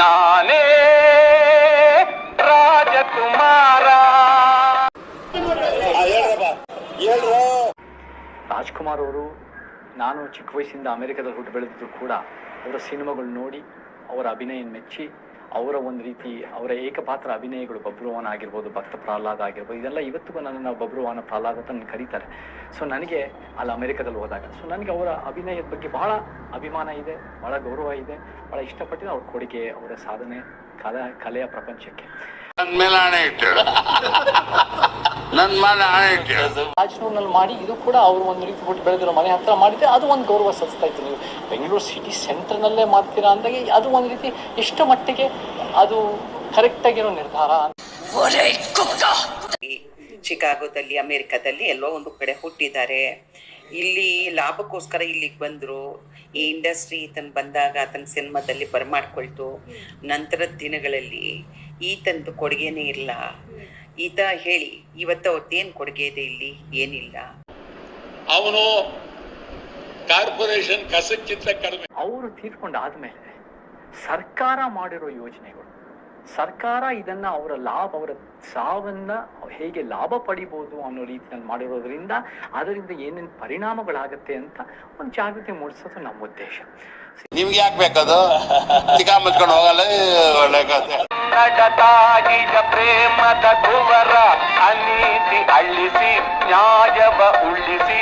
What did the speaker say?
ನಾನೇ ರಾಜಕುಮಾರ. ರಾಜ್ಕುಮಾರ್ ಅವರು, ನಾನು ಚಿಕ್ಕ ವಯಸ್ಸಿಂದ ಅಮೆರಿಕದಲ್ಲಿ ಹುಟ್ಟು ಬೆಳೆದಿದ್ರು ಕೂಡ ಅವರ ಸಿನಿಮಾಗಳು ನೋಡಿ ಅವರ ಅಭಿನಯ ಮೆಚ್ಚಿ ಅವರ ಒಂದು ರೀತಿ ಅವರ ಏಕಪಾತ್ರ ಅಭಿನಯಗಳು ಬಬ್ರುವಾಹನ ಆಗಿರ್ಬೋದು, ಭಕ್ತ ಪ್ರಹ್ಲಾದ ಆಗಿರ್ಬೋದು, ಇದೆಲ್ಲ ಇವತ್ತಿಗೂ ನನ್ನನ್ನು ಬಬ್ರುವಾಹನ ಪ್ರಹ್ಲಾದ ಅಂತ ನನಗೆ ಕರೀತಾರೆ. ಸೊ ನನಗೆ ಅಲ್ಲಿ ಅಮೆರಿಕದಲ್ಲಿ ಹೋದಾಗ ನನಗೆ ಅವರ ಅಭಿನಯದ ಬಗ್ಗೆ ಬಹಳ ಅಭಿಮಾನ ಇದೆ, ಬಹಳ ಗೌರವ ಇದೆ, ಬಹಳ ಇಷ್ಟಪಟ್ಟಿದ್ದೆ ಅವ್ರ ಕೊಡುಗೆ, ಅವರ ಸಾಧನೆ, ಕಲೆಯ ಪ್ರಪಂಚಕ್ಕೆ. ರಾಜ್ನೂರ್ನಲ್ಲಿ ಮಾಡಿ ಇದು ಕೂಡ ಅವರು ಒಂದು ರೀತಿ ಹುಟ್ಟು ಬೆಳೆದಿರೋ ಮನೆ ಹತ್ರ ಮಾಡಿದ್ರೆ ಅದು ಒಂದು ಗೌರವ ಸಲ್ಲಿಸ್ತಾ ಇತ್ತು. ನೀವು ಬೆಂಗಳೂರು ಸಿಟಿ ಸೆಂಟರ್ನಲ್ಲೇ ಮಾಡ್ತೀರಾ ಅಂದಾಗ ಅದು ಒಂದು ರೀತಿ ಎಷ್ಟು ಮಟ್ಟಿಗೆ ಅದು ಕರೆಕ್ಟ್ ಆಗಿರೋ ನಿರ್ಧಾರ. ಚಿಕಾಗೋದಲ್ಲಿ, ಅಮೆರಿಕದಲ್ಲಿ ಎಲ್ಲೋ ಒಂದು ಕಡೆ ಹುಟ್ಟಿದ್ದಾರೆ. ಇಲ್ಲಿ ಲಾಭಕ್ಕೋಸ್ಕರ ಇಲ್ಲಿಗೆ ಬಂದರು. ಈ ಇಂಡಸ್ಟ್ರಿ ಈತನ ಬಂದಾಗ ಆತನ ಸಿನಿಮಾದಲ್ಲಿ ಬರಮಾಡ್ಕೊಳ್ತು. ನಂತರದ ದಿನಗಳಲ್ಲಿ ಈತನದು ಕೊಡುಗೆನೇ ಇಲ್ಲ. ಈತ ಹೇಳಿ ಇವತ್ತು ಅವ್ರದ್ದೇನು ಕೊಡುಗೆ ಇದೆ ಇಲ್ಲಿ? ಏನಿಲ್ಲ. ಅವನು ಕಾರ್ಪೊರೇಷನ್ ಕಸಕ್ಕಿಂತ ಕಡಿಮೆ. ಅವರು ತೀರ್ಕೊಂಡಾದ್ಮೇಲೆ ಸರ್ಕಾರ ಮಾಡಿರೋ ಯೋಜನೆಗಳು, ಸರ್ಕಾರ ಇದನ್ನ ಅವರ ಸಾವನ್ನ ಹೇಗೆ ಲಾಭ ಪಡಿಬಹುದು ಅನ್ನೋ ರೀತಿಯಲ್ಲಿ ಮಾಡಿರೋದ್ರಿಂದ ಅದರಿಂದ ಏನೇನು ಪರಿಣಾಮಗಳಾಗತ್ತೆ ಅಂತ ಒಂದು ಜಾಗೃತಿ ಮೂಡಿಸೋದು ನಮ್ಮ ಉದ್ದೇಶ. ನಿಮ್ಗೆ ಯಾಕೆ ಬೇಕದು? ಮುಚ್ಕೊಂಡು ಹೋಗಲ್ಲ. ಒಳ್ಳೆ ಕಥೆ. ಪ್ರೇಮದ ಕುವರ ಅನೀತಿ ಅಳಿಸಿ ನ್ಯಾಯವ ಉಳಿಸಿ